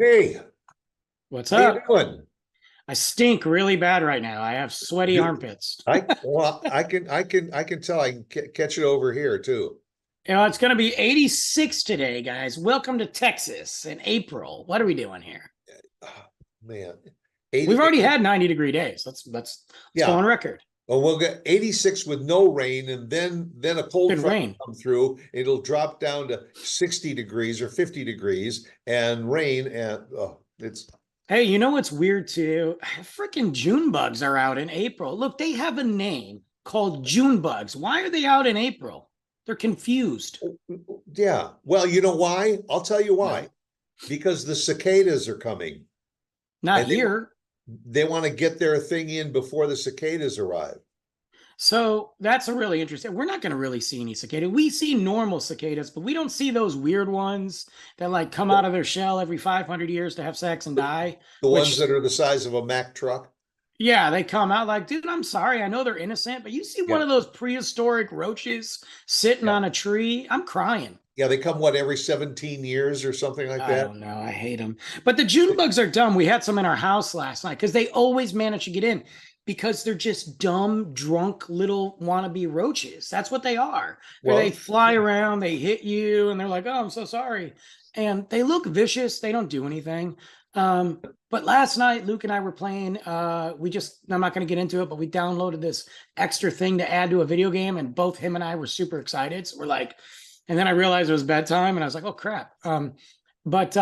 Hey, What's how you up? doing? I stink really bad right now. I have sweaty Do- armpits. I can tell I can catch it over here too. It's going to be 86 today, guys. Welcome to Texas in April. What are we doing here? Oh, man, We've 80, already had 90-degree days. Let's go yeah. on record. Well, we'll get 86 with no rain, and then a cold Good front rain. will come through. It'll drop down to 60 degrees or 50 degrees and rain, and it's Hey, you know what's weird too? Freaking June bugs are out in April. Look, they have a name called June bugs. Why are they out in April? They're confused. yeah. Well, you know why? I'll tell you why. No, Because the cicadas are coming, not and here. they want to get their thing in before the cicadas arrive. So that's a really interesting. We're not going to really see any cicada. We see normal cicadas, but we don't see those weird ones that like come out of their shell every 500 years to have sex and die. The ones Which, that are the size of a Mack truck. yeah, they come out like, dude, I'm sorry. I know they're innocent, but you see one Yeah, of those prehistoric roaches sitting yeah, on a tree. I'm crying. yeah. They come what every 17 years or something like I that. don't know. I hate them. But the June bugs are dumb. We had some in our house last night because they always manage to get in because they're just dumb, drunk little wannabe roaches. That's what they are. They Well, fly yeah. around, they hit you, and they're like, oh, I'm so sorry. And they look vicious. They don't do anything. But last night, Luke and I were playing. I'm not going to get into it, but we downloaded this extra thing to add to a video game, and both him and I were super excited. So we're like, and then I realized it was bedtime, and I was like, "Oh crap!" But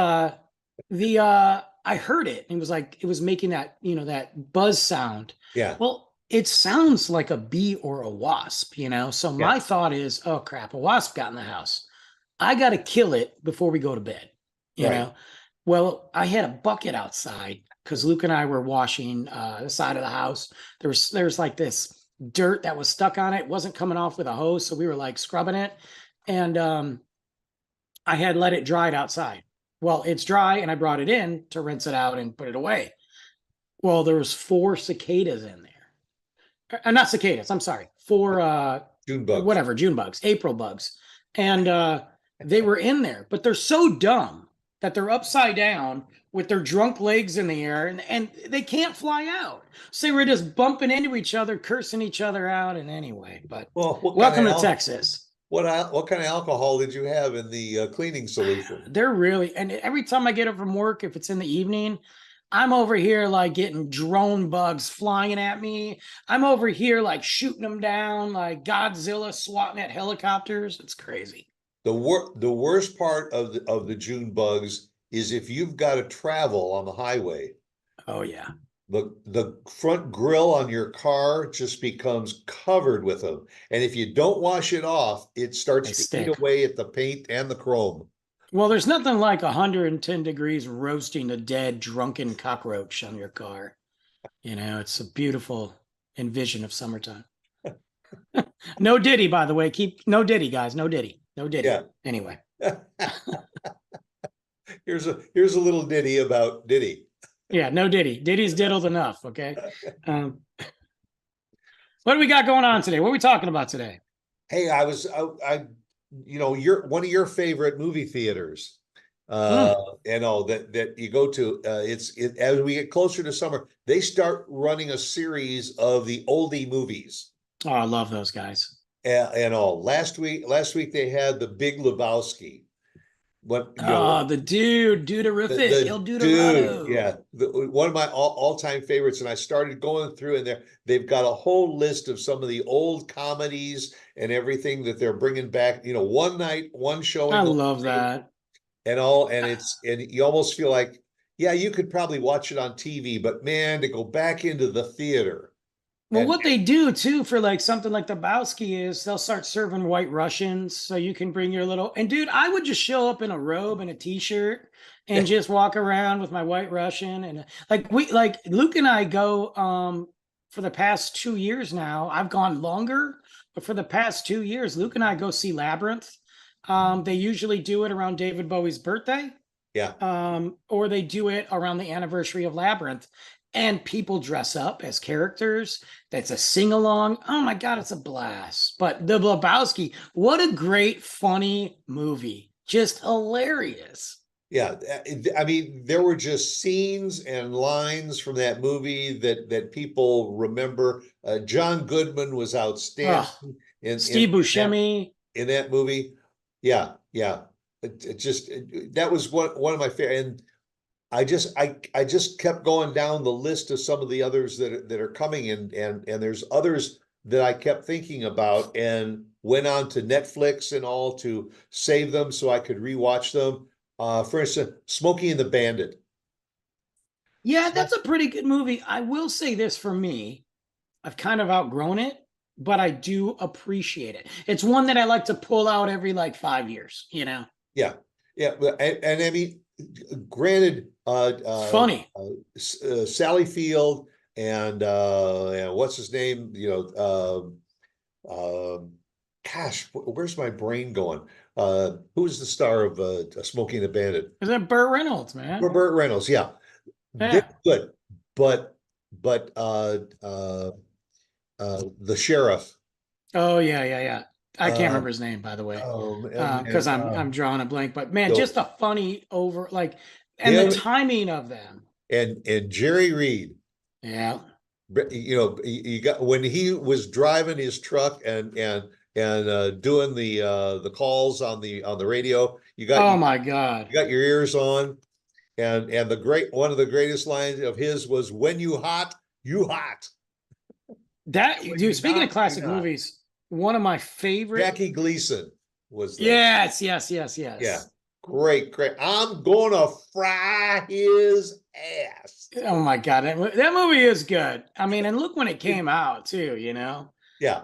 the I heard it. And it was like it was making that that buzz sound. Yeah, Well, it sounds like a bee or a wasp. So yeah, my thought is, "Oh crap! A wasp got in the house. I got to kill it before we go to bed." You right. know. Well, I had a bucket outside because Luke and I were washing the side of the house. There's like this dirt that was stuck on it. It wasn't coming off with a hose, so we were like scrubbing it. And I had let it dry outside. Well, it's dry, and I brought it in to rinse it out and put it away. Well, there was four cicadas in there. Not cicadas. I'm sorry, four June bugs. whatever June bugs, April bugs, and they were in there. But they're so dumb that they're upside down with their drunk legs in the air, and they can't fly out. So they were just bumping into each other, cursing each other out. And anyway, but Well, welcome to Texas. what kind of alcohol did you have in the cleaning solution? They're really, and every time I get up from work, if it's in the evening, I'm over here like getting drone bugs flying at me. I'm over here like shooting them down like Godzilla swatting at helicopters. It's crazy. The worst part of the June bugs is if you've got to travel on the highway. Oh yeah, The front grill on your car just becomes covered with them. And if you don't wash it off, it they starts to eat stick. away at the paint and the chrome. Well, there's nothing like 110 degrees roasting a dead drunken cockroach on your car. It's a beautiful envision of summertime. No Diddy, by the way. Keep no Diddy, guys. No Diddy. No Diddy. Yeah. Anyway. Here's a little ditty about Diddy. Yeah, no Diddy. Diddy's diddled enough. Okay. What do we got going on today? What are we talking about today? Hey, you're one of your favorite movie theaters, uh, Mm. and all that you go to. As we get closer to summer, they start running a series of the oldie movies, Oh, I love those guys. and all. Last week they had the Big Lebowski. What Oh, the dude, duderific, El the dude, Dudorado. yeah, one of my all-time favorites. And I started going through, and they've got a whole list of some of the old comedies and everything that they're bringing back. One night, one I showing love that. and all, and you almost feel like, yeah, you could probably watch it on TV, but man, to go back into the theater Well, and what they do too for like something like the Bowski is they'll start serving White Russians, so you can bring your little. And dude, I would just show up in a robe and a t-shirt and just walk around with my White Russian, and like Luke and I go for the past 2 years now. I've gone longer, but for the past 2 years, Luke and I go see Labyrinth. They usually do it around David Bowie's birthday, yeah. or they do it around the anniversary of Labyrinth, and people dress up as characters. That's a sing along. Oh my God, it's a blast. But The Lebowski, what a great, funny movie. Just hilarious. Yeah, I mean, there were just scenes and lines from that movie that people remember. John Goodman was outstanding Oh, in Steve that Buscemi. in that movie. Yeah, yeah. That was one of my favorite. And I just kept going down the list of some of the others that are coming, and there's others that I kept thinking about and went on to Netflix and all to save them so I could rewatch them. For instance, Smokey and the Bandit. Yeah, that's Smoke- a pretty good movie. I will say this for me, I've kind of outgrown it, but I do appreciate it. It's one that I like to pull out every like 5 years, you know? Yeah, yeah, and I mean, granted, Funny. Sally Field and what's his name? Gosh, where's my brain going? Who's the star of Smokey and the Bandit? Is that Burt Reynolds, man? Burt Reynolds. Yeah, they're Yeah. good, but but the sheriff. Oh yeah, yeah, yeah. I can't Uh, remember his name, by the way, and because I'm drawing a blank. But man, so just the funny over like, and the him timing of them. and Jerry Reed. Yeah. You know, you got when he was driving his truck and doing the calls on the radio. Oh my God. You got your ears on, and the great one of the greatest lines of his was, "When you hot, you hot. That When dude. you Speaking of not, you classic not." movies, one of my favorite. Jackie Gleason was the Yes, yes, yes, yeah, yes. great. I'm gonna fry his ass. Oh my God, that movie is good. I mean, and look when it came out too, you know. Yeah,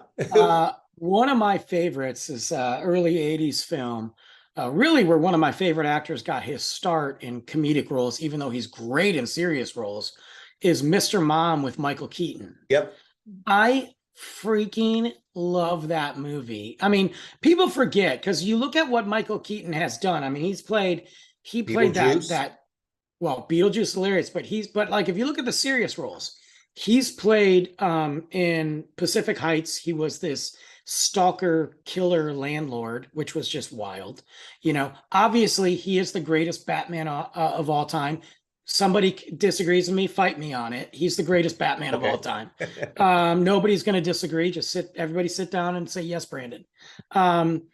One of my favorites is early 80s film, really where one of my favorite actors got his start in comedic roles, even though he's great in serious roles, is Mr. Mom with Michael Keaton. yep. I freaking love that movie. I mean, people forget because you look at what Michael Keaton has done. I mean, he played Beetlejuice. well, Beetlejuice hilarious, but like if you look at the serious roles, he's played in Pacific Heights, he was this stalker killer landlord, which was just wild. You know, obviously he is the greatest Batman of all time. Somebody disagrees with me, fight me on it. He's the greatest Batman of all Okay. time. Nobody's going to disagree. Just everybody sit down and say yes, Brandon. Um,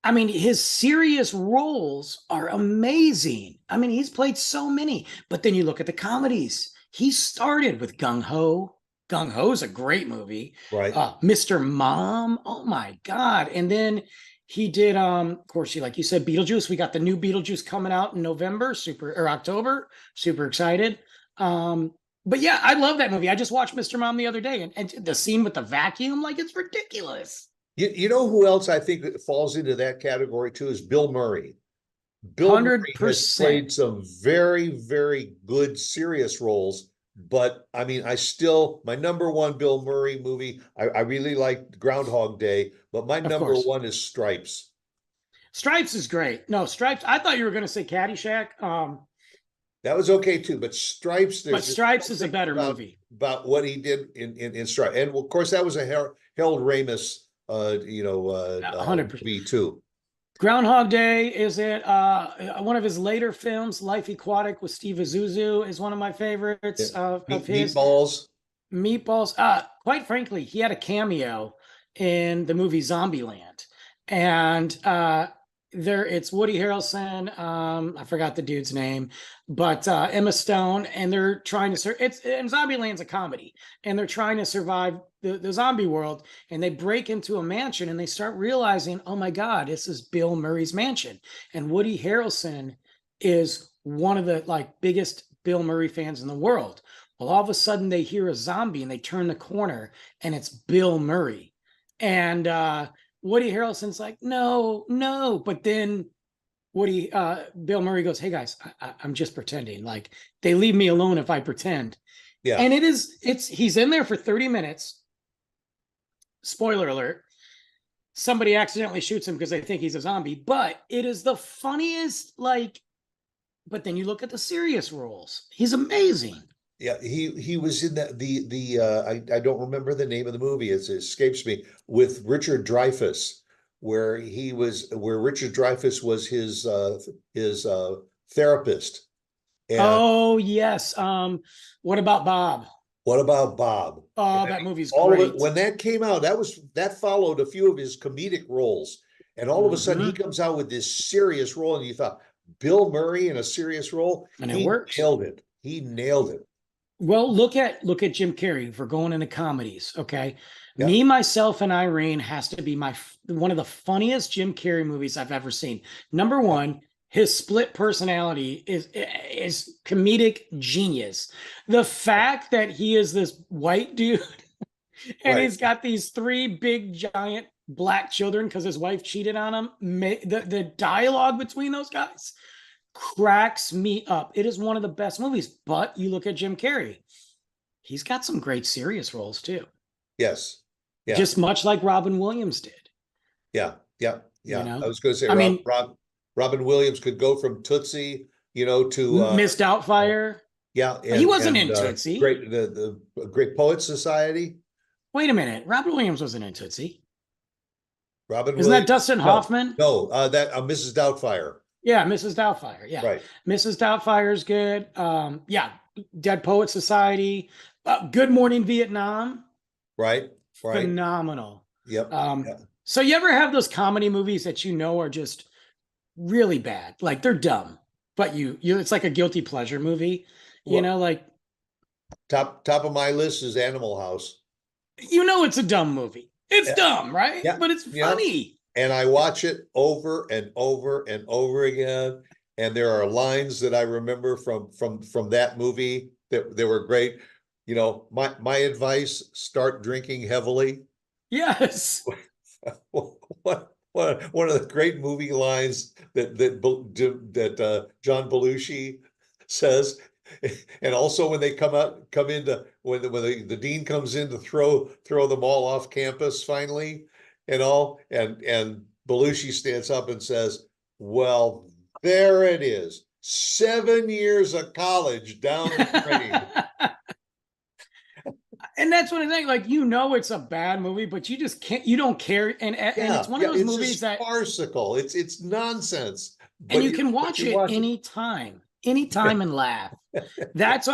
I mean, his serious roles are amazing. I mean, he's played so many. But then you look at the comedies. He started with Gung Ho. Gung Ho is a great movie. Right. Mr. Mom. Oh my God. And then he did, of course, like you said, Beetlejuice. We got the new Beetlejuice coming out in November, or October. Super excited. But yeah, I love that movie. I just watched Mr. Mom the other day, and the scene with the vacuum, like it's ridiculous. You know who else I think that falls into that category too is Bill Murray. Bill Murray has 100%. played some very good serious roles, but I mean, my number one Bill Murray movie, I really like Groundhog Day, but my Of number course. one is Stripes. Stripes is great. No, Stripes. I thought you were going to say Caddyshack. That was okay too, but Stripes, But there's just Stripes is a something better movie. about what he did in Stripes, and of course that was a Harold Ramis, 100%. movie too. Groundhog Day is it? One of his later films, Life Aquatic with Steve Azuzu, is one of my favorites of his. Meatballs. Meatballs. Quite frankly, he had a cameo in the movie Zombieland, and it's Woody Harrelson. I forgot the dude's name, but Emma Stone, and they're trying to and Zombieland's a comedy, and they're trying to survive the zombie world, and they break into a mansion, and they start realizing, oh my God, this is Bill Murray's mansion, and Woody Harrelson is one of the like biggest Bill Murray fans in the world. Well, all of a sudden they hear a zombie and they turn the corner and it's Bill Murray. And Woody Harrelson's like, no, no. But then Bill Murray goes, hey guys, I'm just pretending. Like they leave me alone if I pretend. Yeah. And he's in there for 30 minutes. Spoiler alert. Somebody accidentally shoots him because they think he's a zombie, but it is the funniest, like, but then you look at the serious roles. He's amazing. Yeah, he was in I don't remember the name of the movie. It escapes me, with Richard Dreyfuss, where Richard Dreyfuss was his Therapist. And Oh yes. What about Bob? what about Bob? And Oh, I that mean, movie's all of it, great. when that came out, that followed a few of his comedic roles. And all of a sudden he Hmm. comes out with this serious role. And you thought, Bill Murray in a serious role? And it He works. nailed it. He nailed it. Well, look at Jim Carrey for going into comedies. Okay, Yeah. Me, Myself, and Irene has to be one of the funniest Jim Carrey movies I've ever seen. Number Yeah. one, his split personality is comedic genius. The fact that he is this white dude and Right. he's got these three big giant black children because his wife cheated on him. The dialogue between those guys cracks me up. It is one of the best movies. But you look at Jim Carrey, he's got some great serious roles too, Yes. Yeah. just much like Robin Williams did. Yeah. Yeah. You Yeah. I know, was going to say I mean, Robin Williams could go from Tootsie, to Miss Doubtfire. yeah, He wasn't and in Tootsie. great the Great Poets Society. Wait a minute, Robin Williams wasn't in Tootsie. Robin Isn't that Williams. Dustin No, Hoffman? no, that Mrs. Doubtfire. Yeah, Mrs. Doubtfire. Yeah, Right. Mrs. Doubtfire's good. Yeah, Dead Poet Society. Good Morning Vietnam. Right. Right. Phenomenal. Yep. Um, Yeah. so you ever have those comedy movies that you know are just really bad, like they're dumb, but you it's like a guilty pleasure movie, Well, like top of my list is Animal House. it's a dumb movie. It's Yeah. dumb, right? Yeah. But it's Yeah. funny. And I watch it over and over and over again. And there are lines that I remember from that movie that they were great. My advice: start drinking heavily. Yes. One of the great movie lines that John Belushi says, and also when they come into when the dean comes in to throw them all off campus finally, and Belushi stands up and says, "Well, there it is, 7 years of college down the drain." And that's what I think. Like, it's a bad movie, but you just can't. You don't care. And Yeah, it's one of yeah, those it's movies just that, farcical. It's nonsense, and but you can watch you it watch it. anytime, and laugh.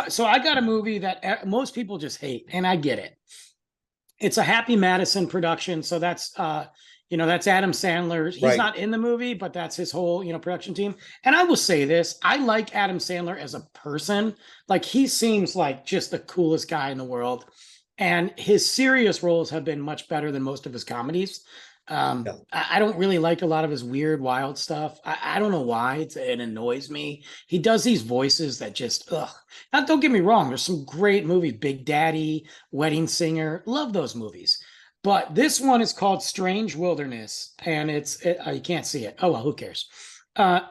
So I got a movie that most people just hate, and I get it. It's a Happy Madison production, so that's that's Adam Sandler. He's Right. not in the movie, but that's his whole production team. And I will say this: I like Adam Sandler as a person. Like, he seems like just the coolest guy in the world, and his serious roles have been much better than most of his comedies. Yeah. I don't really like a lot of his weird, wild stuff. I don't know why it annoys me. He does these voices that just ugh. Now, don't get me wrong. There's some great movies: Big Daddy, Wedding Singer. Love those movies. But this one is called Strange Wilderness, and you can't see it. Oh well, who cares?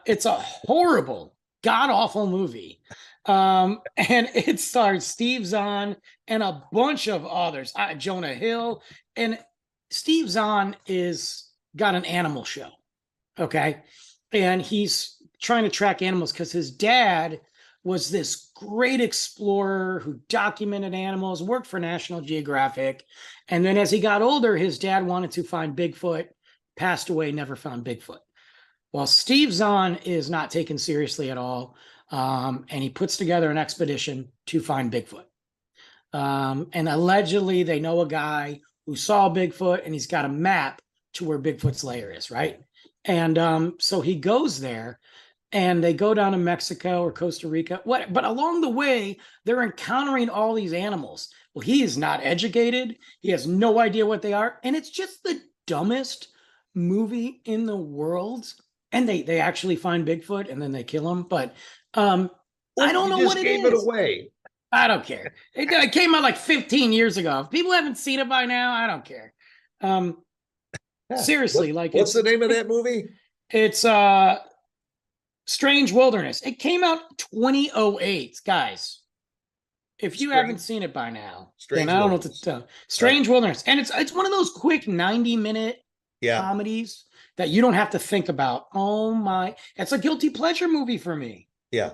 It's a horrible, god awful movie, and it stars Steve Zahn and a bunch of others. Jonah Hill, and Steve Zahn is got an animal show, okay, and he's trying to track animals because his dad was this great explorer who documented animals, worked for National Geographic. And then as he got older, his dad wanted to find Bigfoot, passed away, never found Bigfoot. Well, Steve Zahn is not taken seriously at all. And he puts together an expedition to find Bigfoot. And allegedly, they know a guy who saw Bigfoot, and he's got a map to where Bigfoot's lair is, right? And so he goes there, and they go down to Mexico or Costa Rica. But along the way, they're encountering all these animals. Well, he is not educated. He has no idea what they are. And it's just the dumbest movie in the world. And they actually find Bigfoot, and then they kill him. But I don't know what it gave is. it away. I don't care. It came out like 15 years ago. If people haven't seen it by now, I don't care. Seriously, what's the name of that movie? It's Strange Wilderness. It came out 2008, guys. If you haven't seen it by now, then I don't know what to tell. Strange Wilderness. And it's one of those quick 90-minute comedies that you don't have to think about. Oh my, it's a guilty pleasure movie for me. Yeah.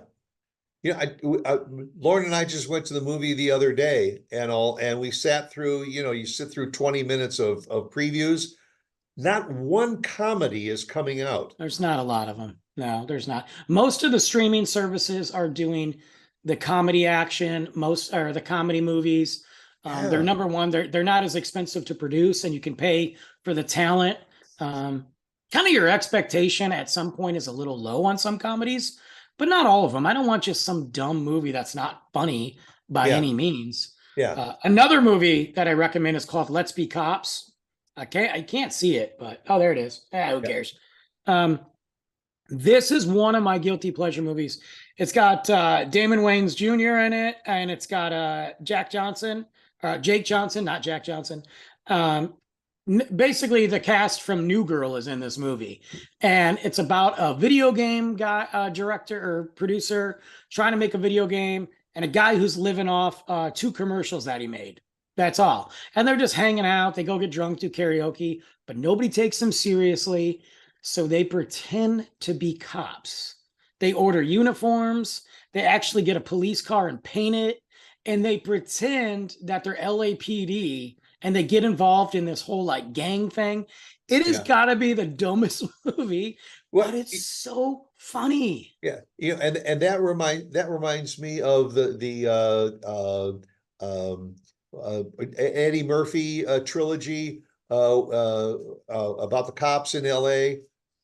Lauren and I just went to the movie the other day, and we sat through, you sit through 20 minutes of previews. not one comedy is coming out. There's not a lot of them. No, there's not. Most of the streaming services are doing the comedy action, most are the comedy movies. They're Yeah, number one. They're not as expensive to produce, and you can pay for the talent. Kind of your expectation at some point is a little low on some comedies, but not all of them. I don't want just some dumb movie that's not funny by yeah, any means. yeah. Another movie that I recommend is called Let's Be Cops. I can't see it, but oh, there it is. Who Yeah. cares? Um, this is one of my guilty pleasure movies. It's got Damon Wayans Jr. in it, and it's got Jake Johnson, not Jack Johnson. Basically, the cast from New Girl is in this movie, and it's about a video game guy, director or producer trying to make a video game, and a guy who's living off two commercials that he made. That's all. And they're just hanging out. They go get drunk, do karaoke, but nobody takes them seriously. So they pretend to be cops. They order uniforms. They actually get a police car and paint it. And they pretend that they're LAPD and they get involved in this whole like gang thing. It has Yeah. got to be the dumbest movie, Well, but it's so funny. yeah, and that reminds me of Eddie Murphy trilogy about the cops in L.A.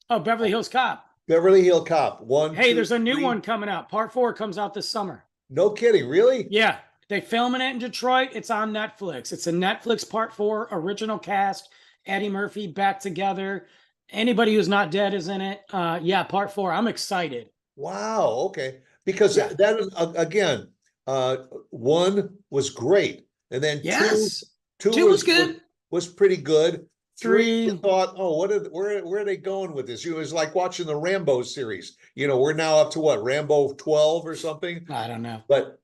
Oh, Beverly Hills Cop. Beverly Hill Cop 1, Hey, 2, there's a new 3. one coming out. Part 4 comes out this summer. No kidding, really? Yeah, they filming it in Detroit. It's on Netflix. It's a Netflix Part 4 original cast. Eddie Murphy back together. Anybody who's not dead is in it. Yeah, Part 4. I'm excited. Wow. Okay, because Yeah. that again, 1 was great, and then Yes. two 2 was good. was pretty good. 3, you 3. thought, oh, where are they going with this? It was like watching the Rambo series. We're now up to what, Rambo 12 or something. I don't know. But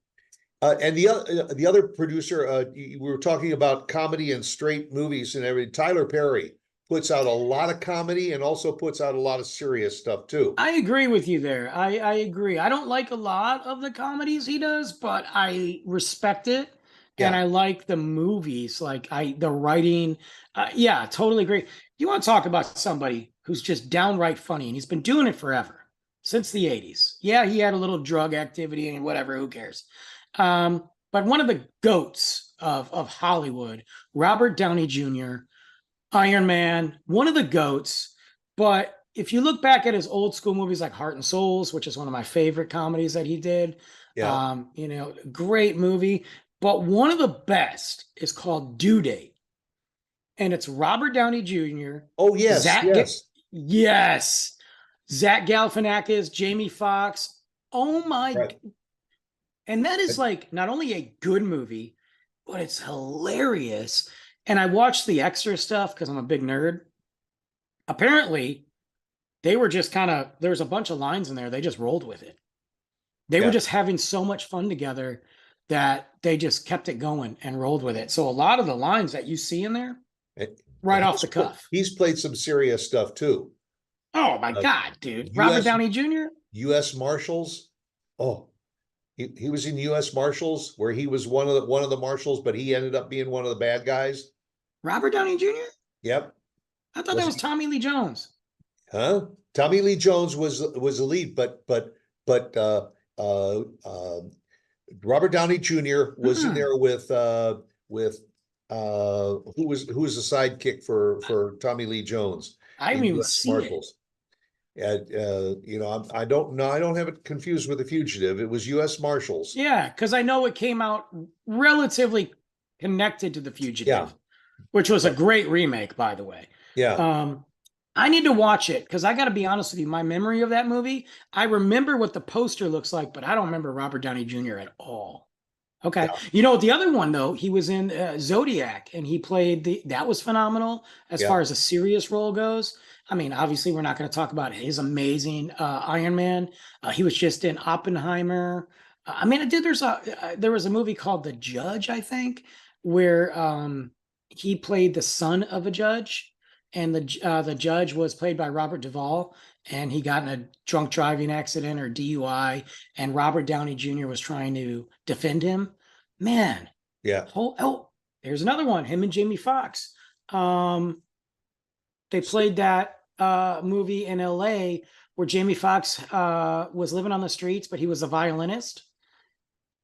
and the other producer, we were talking about comedy and straight movies and everything. Tyler Perry puts out a lot of comedy and also puts out a lot of serious stuff too. I agree with you there. I agree. I don't like a lot of the comedies he does, but I respect it. And Yeah. I like the movies, like the writing. Yeah, totally agree. You want to talk about somebody who's just downright funny, and he's been doing it forever, since the 80s. Yeah, he had a little drug activity and whatever, who cares? But one of the goats of Hollywood, Robert Downey Jr., Iron Man, one of the goats. But if you look back at his old school movies like Heart and Souls, which is one of my favorite comedies that he did, Yeah. great movie. But one of the best is called Due Date. And it's Robert Downey Jr., Oh, yes, yes. yes, Zach Galifianakis, Jamie Foxx. Oh my. Right. And that is like not only a good movie, but it's hilarious. And I watched the extra stuff because I'm a big nerd. Apparently, they were just there's a bunch of lines in there. They just rolled with it. They were Yeah. just having so much fun together that they just kept it going and rolled with it. So a lot of the lines that you see in there, And- right and off the cuff. He's played some serious stuff too. Oh my God, dude. Robert Downey Jr.? U.S. Marshals. Oh, he was in U.S. Marshals where he was one of the marshals, but he ended up being one of the bad guys. Robert Downey Jr.? Yep. I thought that was Tommy Lee Jones. Huh? Tommy Lee Jones was the lead, but Robert Downey Jr. was in there with who was the sidekick for Tommy Lee Jones I in haven't even US seen it. Marshals. And I don't have it confused with The Fugitive. It was U.S. Marshals. Yeah, because I know it came out relatively connected to The Fugitive, Yeah. which was a great remake, by the way. Yeah. I need to watch it because I got to be honest with you. My memory of that movie, I remember what the poster looks like, but I don't remember Robert Downey Jr. at all. Okay. Yeah. You know, the other one, though, he was in Zodiac and he played that was phenomenal as Yeah. far as a serious role goes. I mean, obviously, we're not going to talk about his amazing Iron Man. He was just in Oppenheimer. I mean, there was a movie called The Judge, I think, where he played the son of a judge, and the judge was played by Robert Duvall, and he got in a drunk driving accident or DUI, and Robert Downey Jr. was trying to defend him. Man, Yeah. there's another one. Him and Jamie Foxx. They played that movie in LA where Jamie Foxx was living on the streets, but he was a violinist.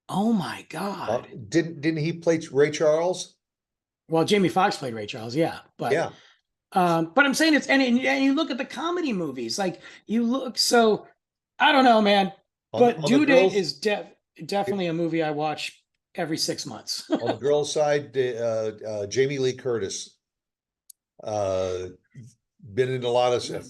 Oh my God. Didn't he play Ray Charles? Well, Jamie Foxx played Ray Charles, yeah. Yeah. But I'm saying and you look at the comedy movies, like you look, so I don't know, man. But On the Due Date girls, is definitely a movie I watch every 6 months. on the girls' side, Jamie Lee Curtis. Uh, been in a lot of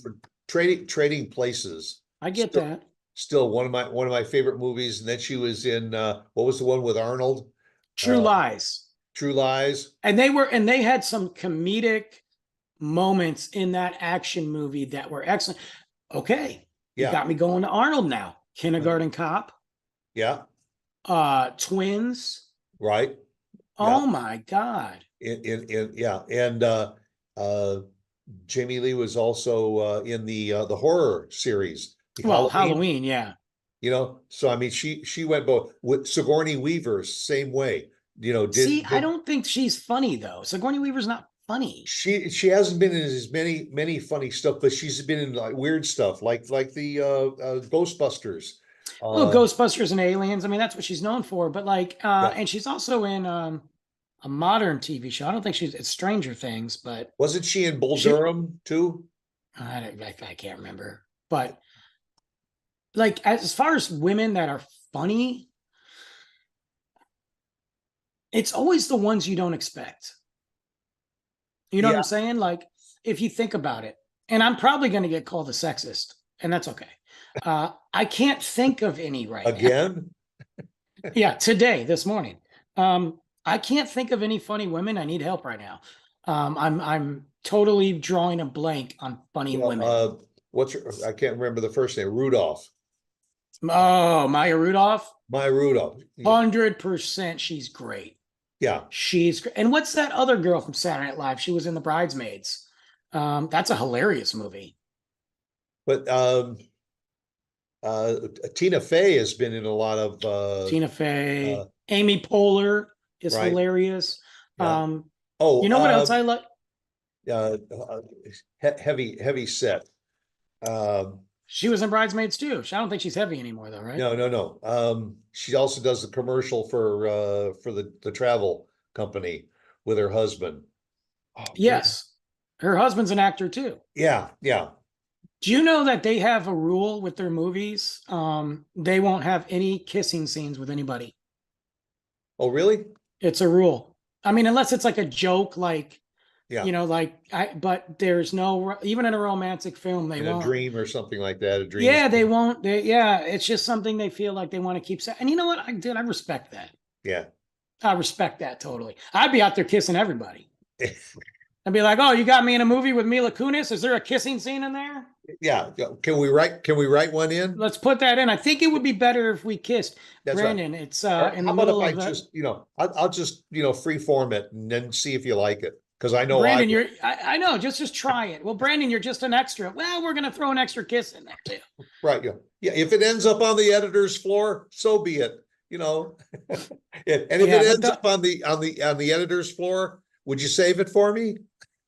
trading places. I get Still, that. still one of my favorite movies. And then she was in what was the one with Arnold? True Uh, Lies. True Lies. And they had some comedic moments in that action movie that were excellent. Okay. You Yeah. got me going to Arnold now. Kindergarten Cop, Yeah. Twins. Right. Yeah. Oh my God. Yeah. And Jamie Lee was also in the horror series, the Well, Halloween. Halloween, yeah. You know, so I mean, she went both with Sigourney Weaver's same way. You know, See, I don't think she's funny though. Sigourney Weaver's not funny. she hasn't been in as many funny stuff, but she's been in like weird stuff, like the Ghostbusters. Well, Ghostbusters and Aliens. I mean, that's what she's known for. But like, Yeah. and she's also in a modern TV show. I don't think it's Stranger Things, but Wasn't she in Bull Durham too? I can't remember. But like, as far as women that are funny, it's always the ones you don't expect. You know what Yeah. I'm saying? Like, if you think about it, and I'm probably going to get called a sexist, and that's okay. I can't think of any right now. Again? Yeah, this morning. I can't think of any funny women. I need help right now. I'm totally drawing a blank on funny women. What's her, I can't remember the first name. Rudolph. Oh, Maya Rudolph. Maya Rudolph. 100%. She's great. Yeah. She's great. And what's that other girl from Saturday Night Live? She was in The Bridesmaids. That's a hilarious movie. But Tina Fey has been in a lot of Tina Fey. Amy Poehler is right. hilarious. Yeah. You know what else I like? Heavy set. She was in Bridesmaids too. I don't think she's heavy anymore though, right? No. She also does the commercial for the travel company with her husband. Oh, yes. Her husband's an actor too. Yeah. Do you know that they have a rule with their movies? They won't have any kissing scenes with anybody. Oh, really? It's a rule. I mean, unless it's like a joke, like, yeah, you know, but there's no, even in a romantic film, they won't. A dream or something like that. A dream. Yeah, they won't. It's just something they feel like they want to keep. And you know what? I respect that. Yeah. I respect that totally. I'd be out there kissing everybody. I'd be like, oh, you got me in a movie with Mila Kunis. Is there a kissing scene in there? Yeah. Can we write one in? Let's put that in. I think it would be better if we kissed. That's Brandon, right. It's in the middle of just, I'll just, free form it and then see if you like it. Because I know Brandon, I know, just try it. Well, Brandon, you're just an extra. Well, we're gonna throw an extra kiss in there too. Right. Yeah. If it ends up on the editor's floor, so be it. And if it ends up on the editor's floor, would you save it for me?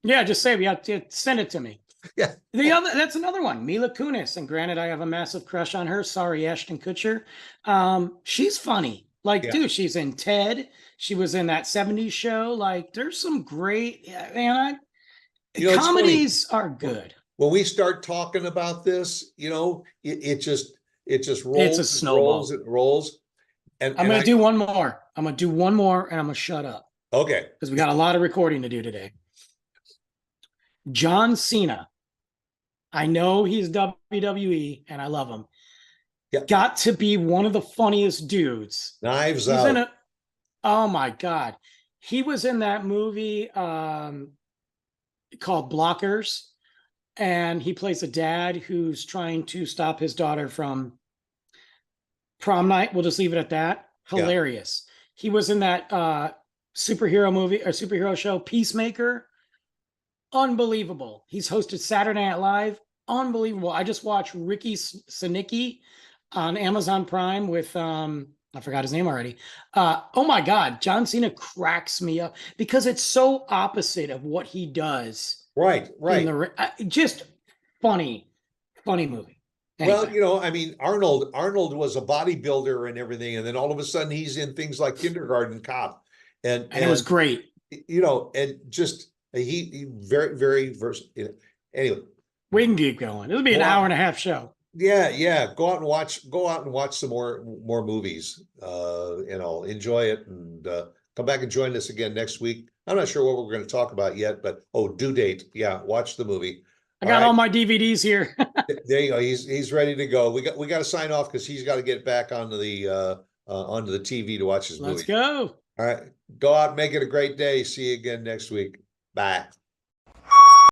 Yeah, just save it. Yeah, send it to me. Yeah. That's another one. Mila Kunis. And granted, I have a massive crush on her. Sorry, Ashton Kutcher. She's funny. Like, dude, she's in Ted. She was in that 70s show. Like, there's some great, man. Comedies are good. When we start talking about this, it just rolls. It's a snowball. It rolls. And I'm going to do one more. I'm going to do one more and I'm going to shut up. Okay. Because we got a lot of recording to do today. John Cena. I know he's WWE and I love him. Yep. Got to be one of the funniest dudes. Knives Out. Oh my God. He was in that movie called Blockers. And he plays a dad who's trying to stop his daughter from prom night. We'll just leave it at that. Hilarious. Yeah. He was in that superhero movie or superhero show, Peacemaker. Unbelievable. He's hosted Saturday Night Live. Unbelievable. I just watched Ricky Sinicki on Amazon Prime with I forgot his name already. Oh my God, John Cena cracks me up because it's so opposite of what he does Right, in right. just funny, funny movie. Well, Anytime. you know, I mean, Arnold was a bodybuilder and everything, and then all of a sudden he's in things like Kindergarten Cop, And it was great. you know, and just he very very versatile. Anyway, We can keep going. It'll be an go hour out. and a half show. Yeah, yeah. Go out and watch some more movies. You know, enjoy it and come back and join us again next week. I'm not sure what we're going to talk about yet, but oh, due date. Yeah, watch the movie. I All got all right. my DVDs here. There you go. He's ready to go. We got to sign off because he's got to get back onto the TV to watch his Let's movie. go. All right. Go out and make it a great day. See you again next week. Bye.